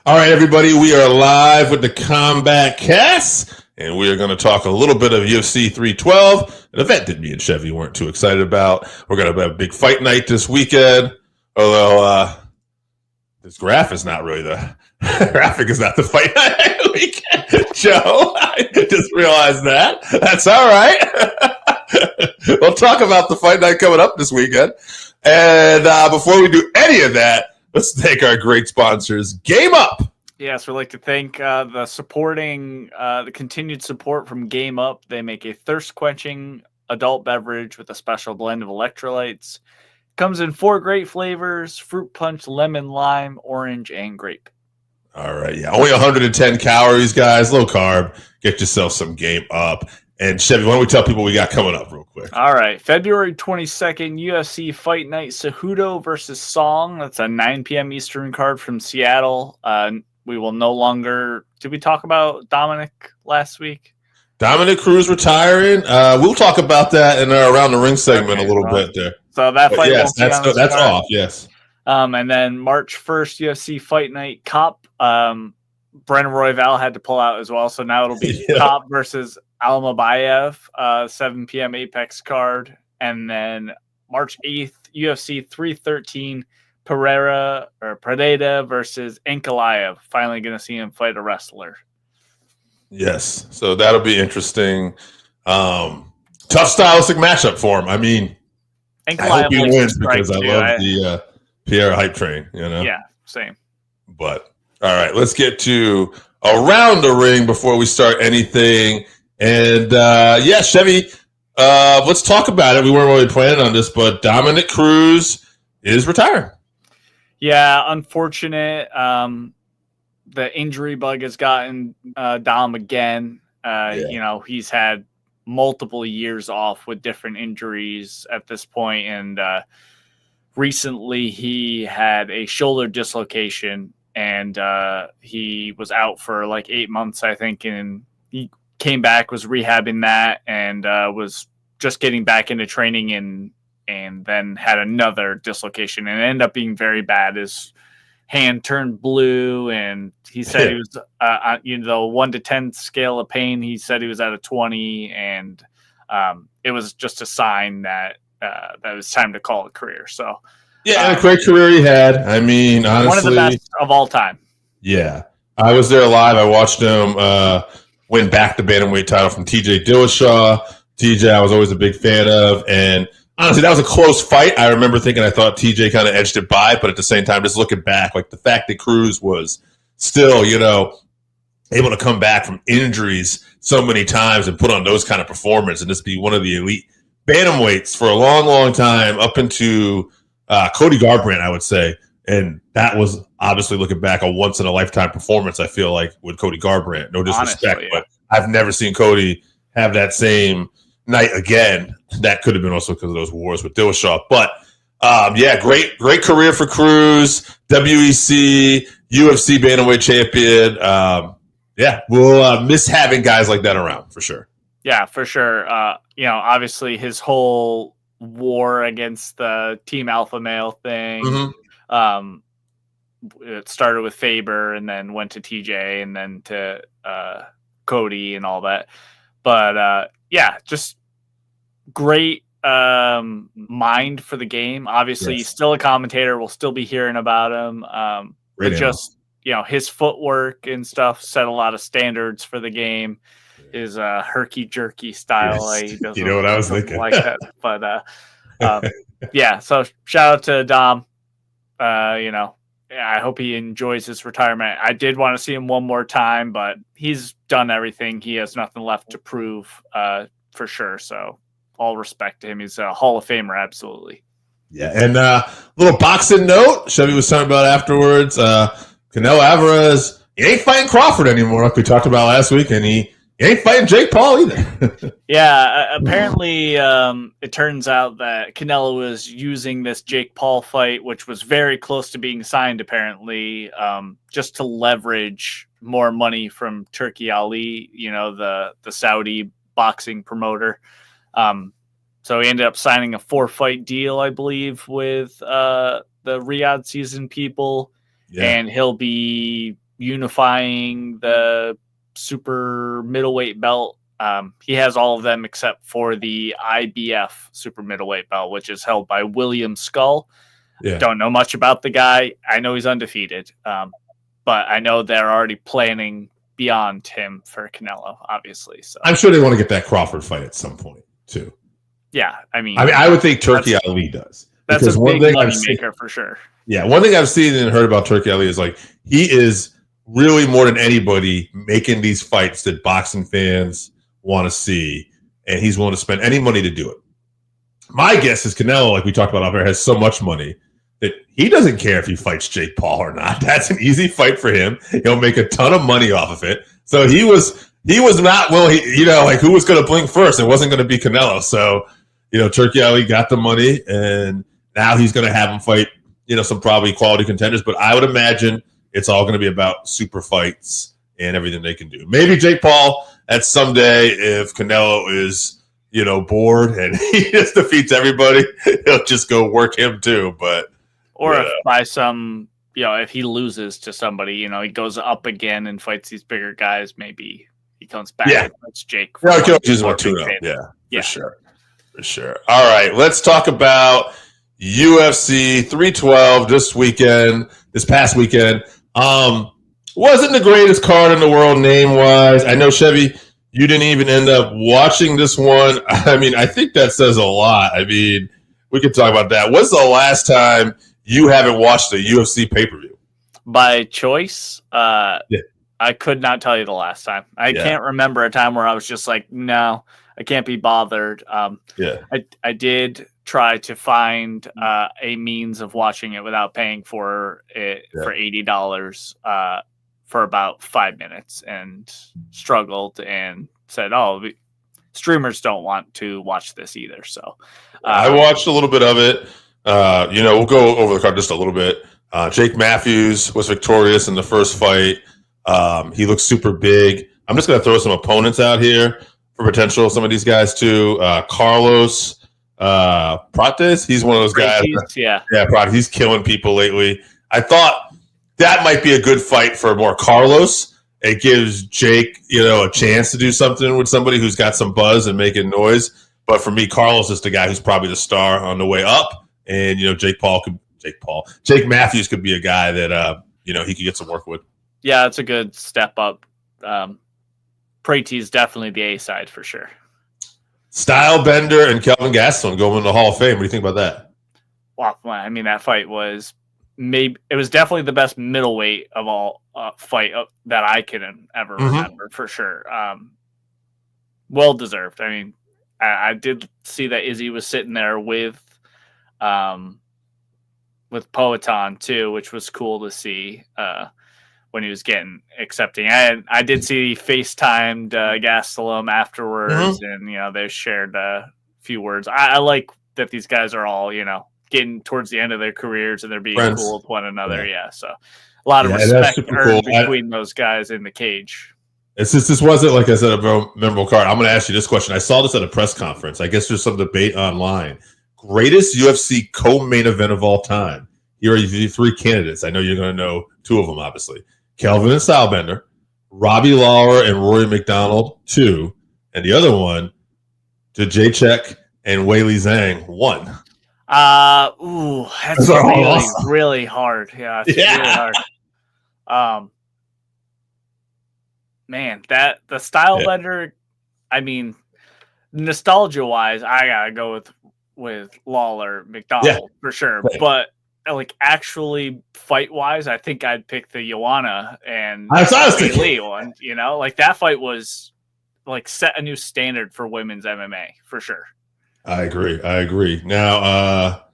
All right, everybody, we are live with the Combatcast, and we are going to talk a little bit of UFC 312, an event that me and Chevy weren't too excited about. We're going to have a big fight night this weekend, although this graph is not really the graphic is not the fight night weekend, Joe. I just realized that. That's all right. We'll talk about the fight night coming up this weekend. And before we do any of that, let's thank our great sponsors, Game Up. Yes, we'd like to thank the continued support from Game Up. They make a thirst-quenching adult beverage with a special blend of electrolytes. Comes in 4 great flavors: fruit punch, lemon, lime, orange, and grape. All right, yeah. Only 110 calories, guys. Low carb. Get yourself some Game Up. And Chevy, why don't we tell people we got coming up real quick? All right. February 22nd, UFC Fight Night, Cejudo versus Song. That's a 9 p.m. Eastern card from Seattle. We will no longer... Did we talk about Dominic last week? Dominic Cruz retiring. We'll talk about that in our Around the Ring segment a little bit there. So that fight yes, that's off, yes. And then March 1st, UFC Fight Night, Cop. Brennan Royval had to pull out as well, so now it'll be Cop versus Almabayev, 7 p.m. Apex card. And then March 8th, UFC 313, Pereira versus Ankalaev. Finally going to see him fight a wrestler. Yes, so that'll be interesting. Tough stylistic matchup for him. I mean, I hope he wins because I love the Pierre hype train, you know? Yeah, same. But, all right, let's get to Around the Ring before we start anything. And, Chevy, let's talk about it. We weren't really planning on this, but Dominic Cruz is retiring. Yeah, unfortunate. The injury bug has gotten Dom again. You know, he's had multiple years off with different injuries at this point, and recently he had a shoulder dislocation, and he was out for like 8 months, I think, and he came back, was rehabbing that, and was just getting back into training, and then had another dislocation, and it ended up being very bad. His hand turned blue, and he said he was, 1 to 10 scale of pain. He said he was at a 20, and it was just a sign that that it was time to call it a career. So, yeah, a great career he had. I mean, honestly, one of the best of all time. Yeah, I was there live. I watched him win back the bantamweight title from TJ Dillashaw. TJ, I was always a big fan of, and honestly, that was a close fight. I remember thinking I thought TJ kind of edged it by, but at the same time, just looking back, like the fact that Cruz was still, able to come back from injuries so many times and put on those kind of performance and just be one of the elite bantamweights for a long, long time up into Cody Garbrandt, I would say. And that was obviously, looking back, a once-in-a-lifetime performance, I feel like, with Cody Garbrandt. No disrespect, honestly, but I've never seen Cody have that same night again. That could have been also because of those wars with Dillashaw. But, great career for Cruz, WEC, UFC bantamweight champion. We'll miss having guys like that around, for sure. Yeah, for sure. Obviously his whole war against the Team Alpha Male thing, it started with Faber and then went to TJ and then to Cody and all that. But, just great mind for the game. Obviously, he's still a commentator. We'll still be hearing about him. But just, his footwork and stuff set a lot of standards for the game. His herky-jerky style. Yes. You know what I was thinking. Like that. But, so shout out to Dom. I hope he enjoys his retirement. I did want to see him one more time, but he's done everything. He has nothing left to prove, for sure. So all respect to him. He's a Hall of Famer, absolutely. Yeah, and little boxing note, Chevy was talking about afterwards, Canelo Alvarez, he ain't fighting Crawford anymore like we talked about last week, and he ain't fighting Jake Paul either. Apparently it turns out that Canelo was using this Jake Paul fight, which was very close to being signed, apparently, just to leverage more money from Turki Ali, the Saudi boxing promoter. So he ended up signing a 4-fight deal, I believe, with the Riyadh season people. Yeah. And he'll be unifying the super middleweight belt. He has all of them except for the IBF super middleweight belt, which is held by William Skull. Yeah. Don't know much about the guy. I know he's undefeated, but I know they're already planning beyond him for Canelo, obviously. So I'm sure they want to get that Crawford fight at some point too. Yeah, I mean, I would think Turkey Ali does. That's a big money maker for sure. Yeah, one thing I've seen and heard about Turkey Ali is like he is really more than anybody making these fights that boxing fans want to see, and he's willing to spend any money to do it. My guess is Canelo, like we talked about off air, has so much money that he doesn't care if he fights Jake Paul or not. That's an easy fight for him. He'll make a ton of money off of it. So he was not willing, like who was going to blink first? It wasn't going to be Canelo. So, Turkey Ali got the money, and now he's going to have him fight, some probably quality contenders. But I would imagine it's all going to be about super fights and everything they can do. Maybe Jake Paul at someday, if Canelo is, bored and he just defeats everybody, he'll just go work him too. But if by some, if he loses to somebody, he goes up again and fights these bigger guys, maybe he comes back and fights Jake. Yeah, for sure. All right, let's talk about UFC 312 this past weekend. Wasn't the greatest card in the world name-wise. I know, Chevy, you didn't even end up watching this one. I mean, I think that says a lot. I mean, we could talk about that. When's the last time you haven't watched a UFC pay-per-view? By choice, I could not tell you the last time. I can't remember a time where I was just like, no, I can't be bothered. I did try to find a means of watching it without paying for it for $80 for about 5 minutes and struggled and said, streamers don't want to watch this either. So I watched a little bit of it. We'll go over the card just a little bit. Jake Matthews was victorious in the first fight. He looks super big. I'm just going to throw some opponents out here for potential. Some of these guys too. Carlos Prates. He's one of those guys. Prates. He's killing people lately. I thought that might be a good fight for more Carlos. It gives Jake, a chance to do something with somebody who's got some buzz and making noise. But for me, Carlos is the guy who's probably the star on the way up. And, Jake Matthews could be a guy that, he could get some work with. Yeah, it's a good step up. Prates is definitely the A side for sure. Stylebender and Kelvin Gastelum going in the Hall of Fame. What do you think about that? Well, I mean, that fight was it was definitely the best middleweight of all fight that I can ever remember for sure. Well deserved. I mean, I did see that Izzy was sitting there with Poatan too, which was cool to see when he was getting accepting. I did see he FaceTimed Gastelum afterwards, and they shared a few words. I like that these guys are all getting towards the end of their careers and they're being friends. Cool with one another. So a lot of respect earned between those guys in the cage. It's just, this wasn't, like I said, a memorable card. I'm going to ask you this question. I saw this at a press conference. I guess there's some debate online. Greatest UFC co-main event of all time. Here are the three candidates. I know you're going to know two of them, obviously. Kelvin and Stylebender, Robbie Lawler and Rory McDonald, 2, and the other one, Jacek and Weili Zhang, 1. That's really hard. Yeah, it's really hard. Man, the Stylebender. I mean, nostalgia wise, I gotta go with Lawler McDonald for sure. Right. But like actually fight wise, I think I'd pick the Joanna and Lee one. Like that fight was like set a new standard for women's MMA for sure. I agree. Now,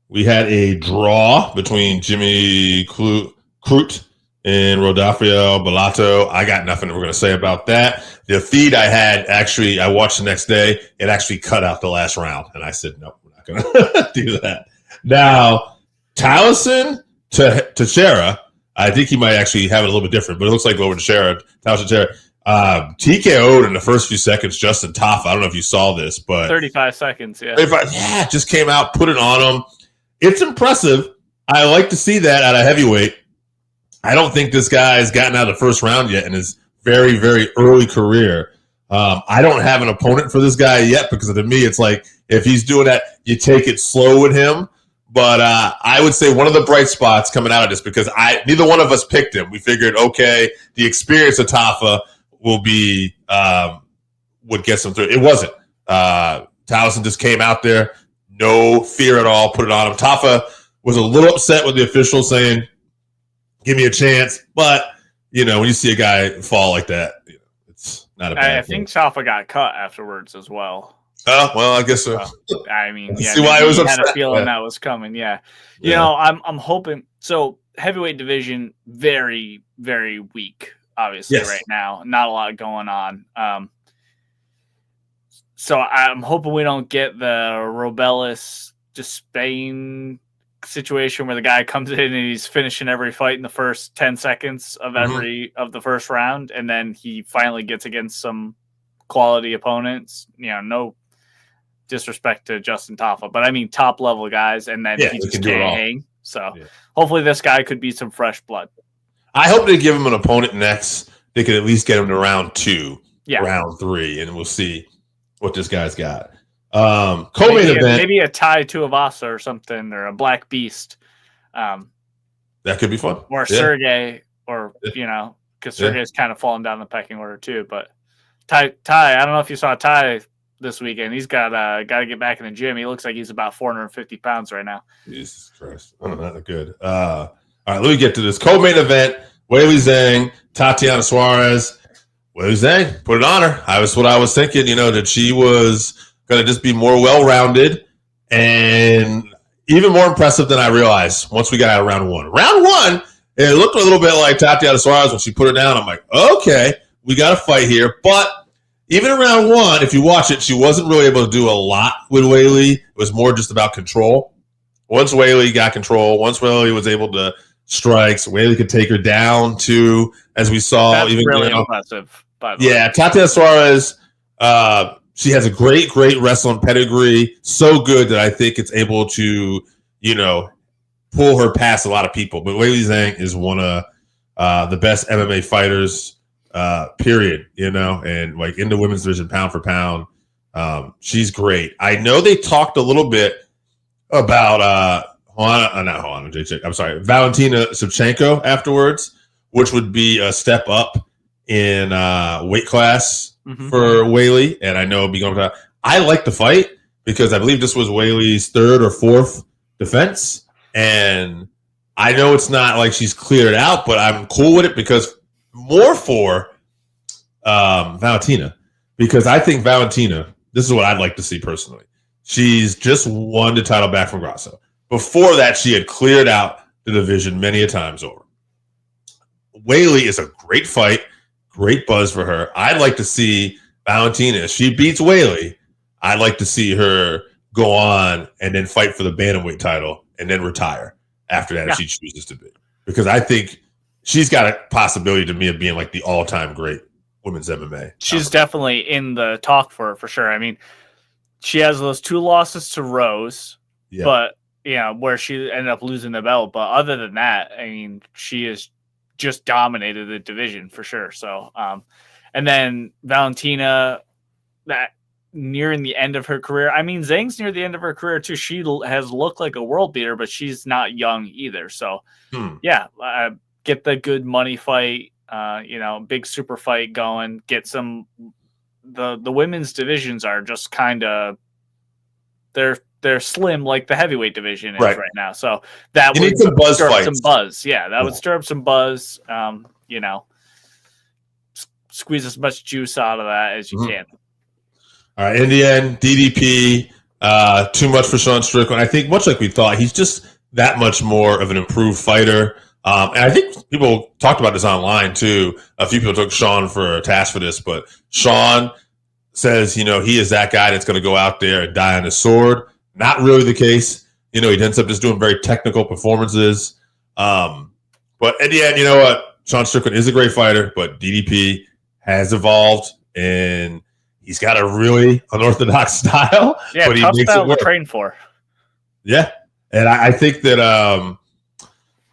we had a draw between Jimmy Crute and Rodolfo Vieira. I got nothing we're going to say about that. The feed I had, I watched the next day. It actually cut out the last round. And I said, no, we're not going to do that. Now, Taliesin Teixeira, I think he might actually have it a little bit different, but it looks like over Taliesin Teixeira. TKO'd in the first few seconds, Justin Taffa. I don't know if you saw this, but 35 seconds, 35, just came out, put it on him. It's impressive. I like to see that at a heavyweight. I don't think this guy has gotten out of the first round yet in his very, very early career. I don't have an opponent for this guy yet because to me, it's like if he's doing that, you take it slow with him. But I would say one of the bright spots coming out of this because neither one of us picked him. We figured, okay, the experience of Tafa will be would get some through. It wasn't. Towson just came out there, no fear at all, put it on him. Tafa was a little upset with the official saying, "Give me a chance," but when you see a guy fall like that, it's not a bad I think Tafa got cut afterwards as well. Oh, well, I guess so. I mean, see why I was upset. Had a feeling that was coming. Yeah. I'm hoping. So heavyweight division, very, very weak, obviously, right now. Not a lot going on. So I'm hoping we don't get the Robelis Despain situation where the guy comes in and he's finishing every fight in the first 10 seconds of every of the first round, and then he finally gets against some quality opponents. No disrespect to Justin Tafa, but I mean top level guys, and then he just can't hang. So hopefully this guy could be some fresh blood. I hope they give him an opponent next. They could at least get him to round 2, round 3, and we'll see what this guy's got. Co-main event, maybe a Tai Tuivasa or something, or a Black Beast. That could be fun. Or Sergey, or because Sergey's kind of fallen down the pecking order too. But Tai, I don't know if you saw Tai this weekend. He's got to get back in the gym. He looks like he's about 450 pounds right now. Jesus Christ. Oh, not good. All right, let me get to this co-main event. Weili Zhang, Tatiana Suarez. Weili Zhang, put it on her. That's what I was thinking, that she was going to just be more well-rounded and even more impressive than I realized once we got out of round 1. Round 1, it looked a little bit like Tatiana Suarez when she put it down. I'm like, okay, we got a fight here. But even in round 1, if you watch it, she wasn't really able to do a lot with Weili. It was more just about control. Once Weili got control, once Weili was able to strikes, Weili could take her down too, as we saw. That's even really impressive. By the way. Tatiana Suarez, she has a great wrestling pedigree, so good that I think it's able to, pull her past a lot of people. But Weili Zhang is one of the best MMA fighters, period. And like in the women's division, pound for pound, she's great. I know they talked a little bit about Valentina Shevchenko afterwards, which would be a step up in weight class for Weili, and I know I like the fight because I believe this was Weili's 3rd or 4th defense, and I know it's not like she's cleared it out, but I'm cool with it because more for Valentina, because I think Valentina, this is what I'd like to see personally. She's just won the title back from Grasso. Before that, she had cleared out the division many a times over. Weili is a great fight, great buzz for her. I'd like to see Valentina, if she beats Weili, I'd like to see her go on and then fight for the bantamweight title and then retire after that if she chooses to be. Because I think she's got a possibility to me of being like the all-time great women's MMA. She's definitely in the talk for sure. I mean, she has those 2 losses to Rose, but where she ended up losing the belt. But other than that, I mean, she has just dominated the division for sure. So, and then Valentina, that nearing the end of her career. I mean, Zhang's near the end of her career too. She has looked like a world beater, but she's not young either. So, get the good money fight, big super fight going. Get some. The women's divisions are just kind of they're slim like the heavyweight division is right now. So that would stir up some buzz. Yeah, that would stir up some buzz. Squeeze as much juice out of that as you can. All right. In the end, DDP, too much for Sean Strickland. I think much like we thought, he's just that much more of an improved fighter. And I think people talked about this online too. A few people took Sean for a task for this, but Sean says, he is that guy that's going to go out there and die on his sword. Not really the case. He ends up just doing very technical performances. But at the end, you know what? Sean Strickland is a great fighter, but DDP has evolved and he's got a really unorthodox style. Yeah, but he tough makes style it work. to train for. Yeah. And I think that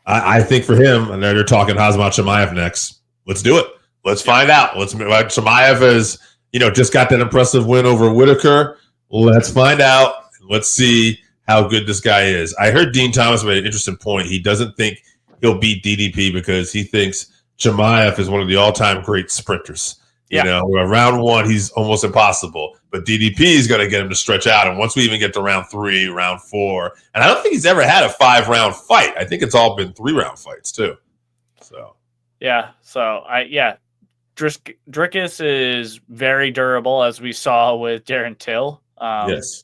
I think for him, and they're talking Khamzat Chimaev next. Let's do it. Let's find out. Chimaev has, just got that impressive win over Whitaker. Let's find out. Let's see how good this guy is. I heard Dean Thomas made an interesting point. He doesn't think he'll beat DDP because he thinks Chimaev is one of the all-time great sprinters. Round one, he's almost impossible. But DDP is going to get him to stretch out. And once we even get to round 3, round 4, and I don't think he's ever had a 5-round fight. I think it's all been 3-round fights too. So Dricus is very durable, as we saw with Darren Till. Yes.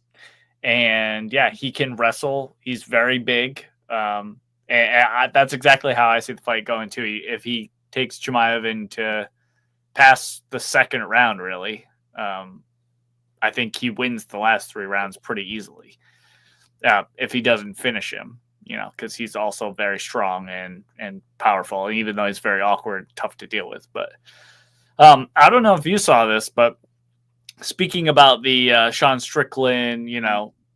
And he can wrestle. He's very big. And that's exactly how I see the fight going too. If he takes Chimaev into past the second round, really, I think he wins the last 3 rounds pretty easily. If he doesn't finish him, because he's also very strong and powerful, even though he's very awkward, tough to deal with. But I don't know if you saw this, but speaking about the Sean Strickland,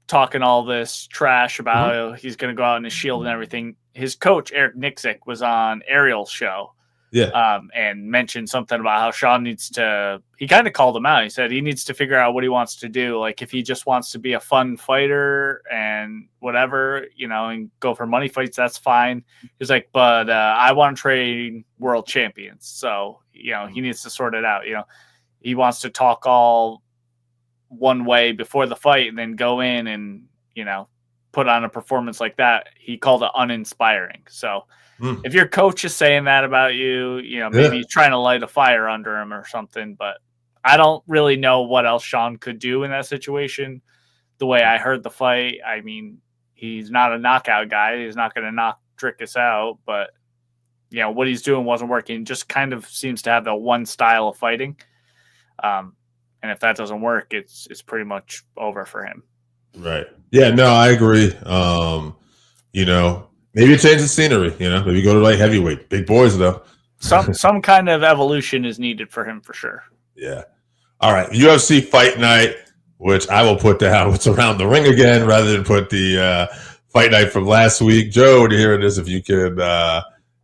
talking all this trash about how he's going to go out in his shield and everything, his coach, Eric Nixick, was on Ariel's show. Yeah. And mentioned something about how Sean he kind of called him out. He said he needs to figure out what he wants to do. Like if he just wants to be a fun fighter and whatever, and go for money fights, that's fine. He's like, but I want to train world champions. So, he needs to sort it out. He wants to talk all one way before the fight and then go in and, put on a performance like that. He called it uninspiring. So, if your coach is saying that about you, maybe he's trying to light a fire under him or something, but I don't really know what else Sean could do in that situation. The way I heard the fight, I mean, he's not a knockout guy. He's not going to knock Dricus out, but what he's doing wasn't working. Just kind of seems to have the one style of fighting. And if that doesn't work, it's pretty much over for him. Right. Yeah, no, I agree. Maybe a change of scenery, maybe go to like heavyweight. Big boys, though. Some kind of evolution is needed for him for sure. Yeah. All right. UFC Fight Night, which I will put down what's around the ring again rather than put the Fight Night from last week. Joe, to hear this, if you could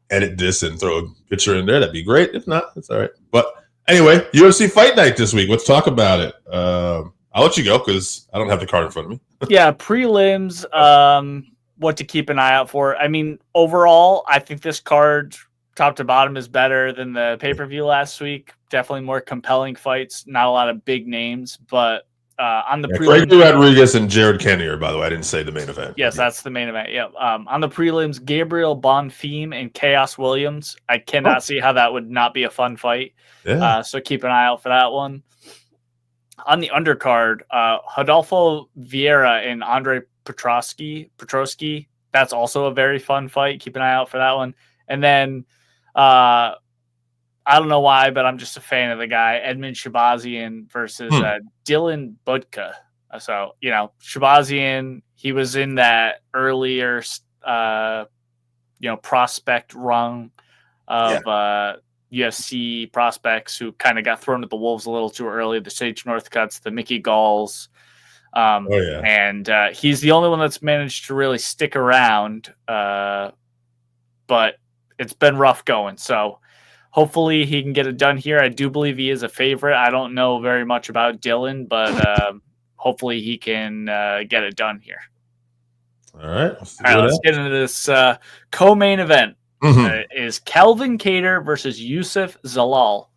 edit this and throw a picture in there, that'd be great. If not, that's all right. But anyway, UFC Fight Night this week. Let's talk about it. I'll let you go because I don't have the card in front of me. Yeah, prelims. What to keep an eye out for. I mean, overall, I think this card, top to bottom, is better than the pay-per-view last week. Definitely more compelling fights. Not a lot of big names, but on the prelims, Gregory Rodrigues and Jared Cannonier, by the way. I didn't say the main event. Yes, that's the main event. Yeah. On the prelims, Gabriel Bonfim and Chaos Williams. I cannot see how that would not be a fun fight. Yeah. So keep an eye out for that one. On the undercard, Rodolfo Vieira and Andre Petroski. That's also a very fun fight. Keep an eye out for that one. And then I don't know why, but I'm just a fan of the guy, Edmen Shahbazyan versus Dylan Budka. So, Shahbazyan, he was in that earlier prospect rung of UFC prospects who kind of got thrown at the wolves a little too early. The Sage Northcutts, the Mickey Galls. And he's the only one that's managed to really stick around, but it's been rough going. So hopefully he can get it done here. I do believe he is a favorite. I don't know very much about Dylan, but hopefully he can get it done here. All right. Let's get into this co-main event. Is Calvin Kattar versus Youssef Zalal.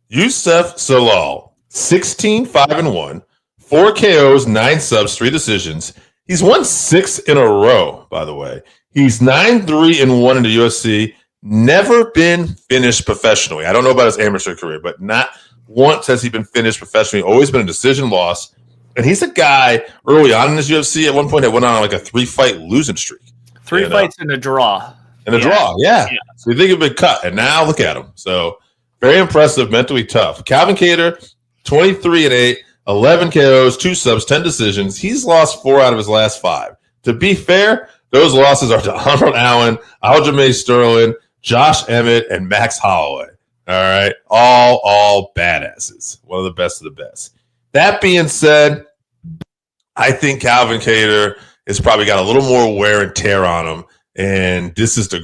Youssef Zalal, 16-5-1. 4 KOs, 9 subs, 3 decisions. He's won 6 in a row, by the way. He's 9-3-1 in the UFC. Never been finished professionally. I don't know about his amateur career, but not once has he been finished professionally. Always been a decision loss. And he's a guy early on in his UFC. At one point, that went on like a 3-fight losing streak. 3 fights and a draw. And a draw, yeah. So you think he'd been cut, and now look at him. So very impressive, mentally tough. Calvin Kattar, 23-8. 11 KOs, 2 subs, 10 decisions. He's lost 4 out of his last 5. To be fair, those losses are to Arnold Allen, Aljamain Sterling, Josh Emmett, and Max Holloway. All right. All badasses. One of the best of the best. That being said, I think Calvin Kattar has probably got a little more wear and tear on him And this is the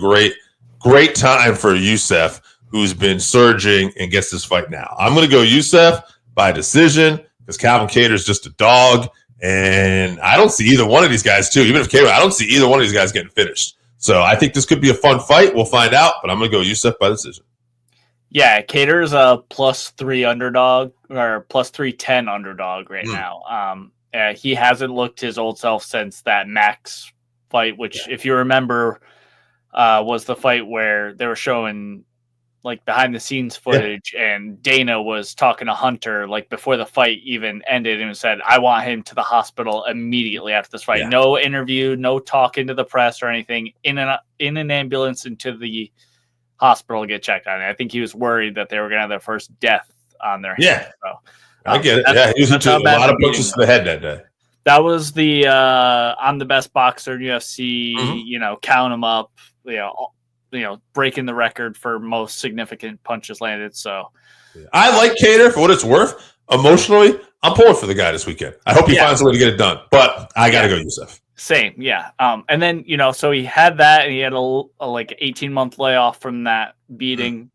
great time for Youssef, who's been surging and gets this fight now. I'm going to go Youssef by decision because Calvin Kattar is just a dog. And I don't see either one of these guys, too. Even if Kattar, I don't see either one of these guys getting finished. So I think this could be a fun fight. We'll find out. But I'm going to go Youssef by decision. Yeah, Kattar's a +3 underdog or +310 underdog right now. He hasn't looked his old self since that Max fight, which, if you remember, was the fight where they were showing like behind the scenes footage, and Dana was talking to Hunter like before the fight even ended and said, "I want him to the hospital immediately after this fight. No interview, no talking to the press or anything. In an ambulance into the hospital to get checked on." I think he was worried that they were going to have their first death on their hands. So, I get it. Yeah, he was into a lot of punches to the head that day. That was the I'm the best boxer in UFC. Count him up. Breaking the record for most significant punches landed. So, I like Kattar for what it's worth. Emotionally, I'm pulling for the guy this weekend. I hope he finds a way to get it done. But I got to go Youssef. Same, yeah. And then, so he had that, and he had a like 18-month layoff from that beating,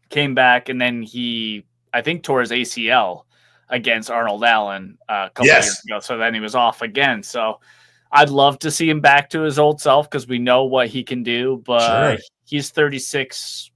came back, and then he, I think, tore his ACL against Arnold Allen a couple years ago. So then he was off again. So I'd love to see him back to his old self because we know what he can do, but he's 36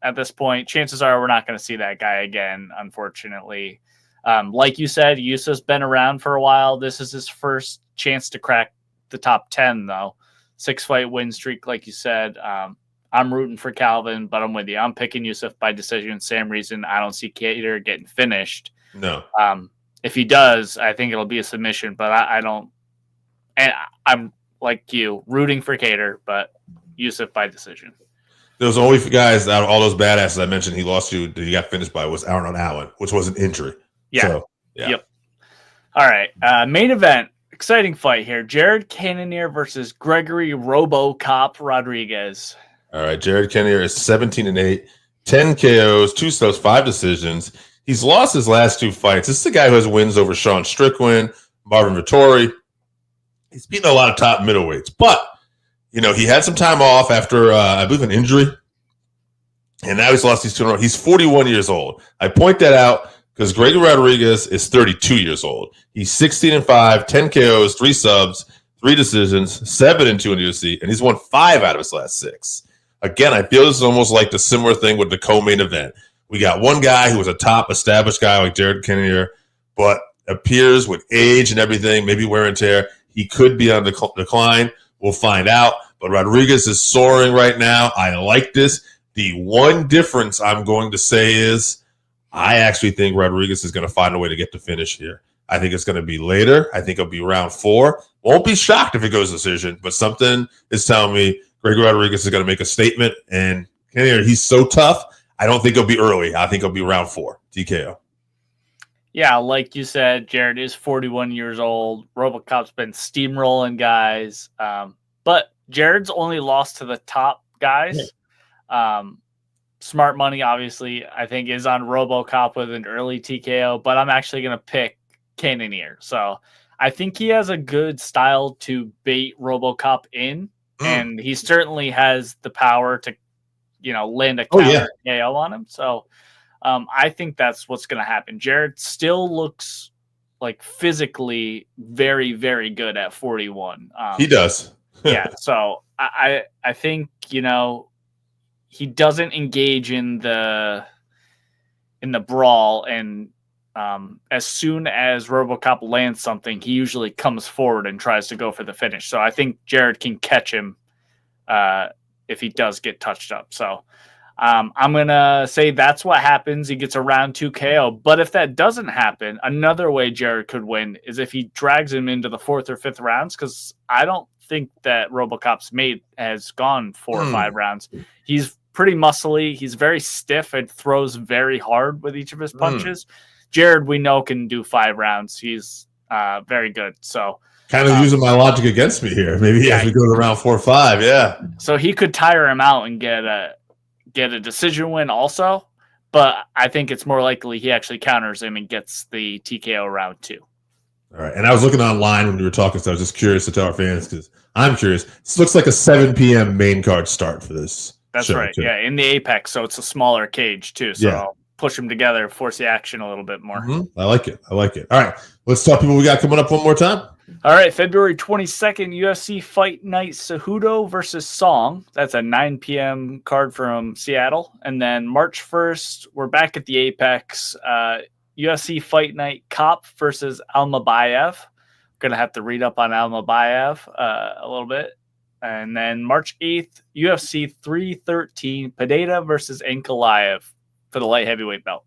at this point. Chances are we're not going to see that guy again, unfortunately. Like you said, Youssef's been around for a while. This is his first chance to crack the top 10, though. 6-fight win streak, like you said. I'm rooting for Calvin, but I'm with you. I'm picking Youssef by decision. Same reason I don't see Kattar getting finished. No. If he does, I think it'll be a submission, but I don't. And I'm like you, rooting for Kattar, but Youssef by decision. Those only guys out of all those badasses I mentioned he lost to that he got finished by was Arnold Allen, which was an injury. Yeah. So, Yep. All right. Main event. Exciting fight here. Jared Cannonier versus Gregory RoboCop Rodrigues. All right. Jared Cannonier is 17-8, 10 KOs, 2 stops, 5 decisions. He's lost his last 2 fights. This is a guy who has wins over Sean Strickland, Marvin Vettori. He's beaten a lot of top middleweights, but he had some time off after I believe an injury, and now he's lost these 2 in a row. He's 41 years old. I point that out because Gregory Rodrigues is 32 years old. He's 16-5, 10 KOs, 3 subs, 3 decisions, 7-2 in the UFC, and he's won 5 out of his last 6. Again, I feel this is almost like the similar thing with the co-main event. We got one guy who was a top established guy like Jared Cannonier, but appears with age and everything, maybe wear and tear. He could be on the decline. We'll find out. But Rodrigues is soaring right now. I like this. The one difference I'm going to say is I actually think Rodrigues is going to find a way to get the finish here. I think it's going to be later. I think it'll be round 4. Won't be shocked if it goes decision, but something is telling me Gregory Rodrigues is going to make a statement. And he's so tough. I don't think it'll be early. I think it'll be round 4. TKO. Yeah, like you said, Jared is 41 years old. RoboCop's been steamrolling guys. But Jared's only lost to the top guys. Smart money, obviously, I think, is on RoboCop with an early TKO. But I'm actually going to pick Cannonier. So I think he has a good style to bait RoboCop in. And he certainly has the power to, land a counter KO on him. So I think that's what's going to happen. Jared still looks like physically very, very good at 41. He does. Yeah. So I think, he doesn't engage in the brawl. And as soon as RoboCop lands something, he usually comes forward and tries to go for the finish. So I think Jared can catch him if he does get touched up. So I'm going to say that's what happens. He gets a round 2 KO. But if that doesn't happen, another way Jared could win is if he drags him into the 4th or 5th rounds, because I don't think that RoboCop's mate has gone 4 or 5 rounds. He's pretty muscly. He's very stiff and throws very hard with each of his punches. Jared, we know, can do 5 rounds. He's very good. So kind of using my logic against me here. Maybe he has to go to round 4 or 5. Yeah. So he could tire him out and get a decision win also, but I think it's more likely he actually counters him and gets the TKO round 2. All right. And I was looking online when you were talking, so I was just curious to tell our fans because I'm curious. This looks like a 7 p.m. main card start for this. That's show, right. too. Yeah, in the apex, so it's a smaller cage too. So Yeah. push them together, force the action a little bit more. Mm-hmm. I like it. All right, let's tell people we got coming up one more time. All right, February 22nd, UFC Fight Night, Cejudo versus Song. That's a 9 p.m. card from Seattle. And then March 1st, we're back at the Apex. UFC Fight Night, Cop versus Almabayev. Going to have to read up on Almabayev a little bit. And then March 8th, UFC 313, Pineda versus Ankalaev for the light heavyweight belt.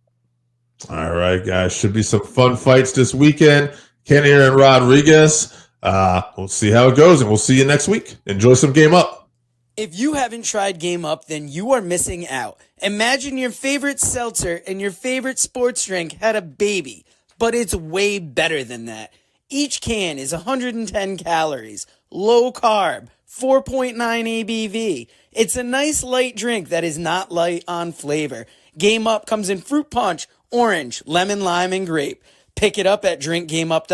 All right, guys. Should be some fun fights this weekend. Cannonier and Rodrigues. We'll see how it goes, and we'll see you next week. Enjoy some Game Up. If you haven't tried Game Up, then you are missing out. Imagine your favorite seltzer and your favorite sports drink had a baby, but it's way better than that. Each can is 110 calories, low carb, 4.9 ABV. It's a nice light drink that is not light on flavor. Game Up comes in fruit punch, orange, lemon, lime, and grape. Pick it up at drinkgameup.com.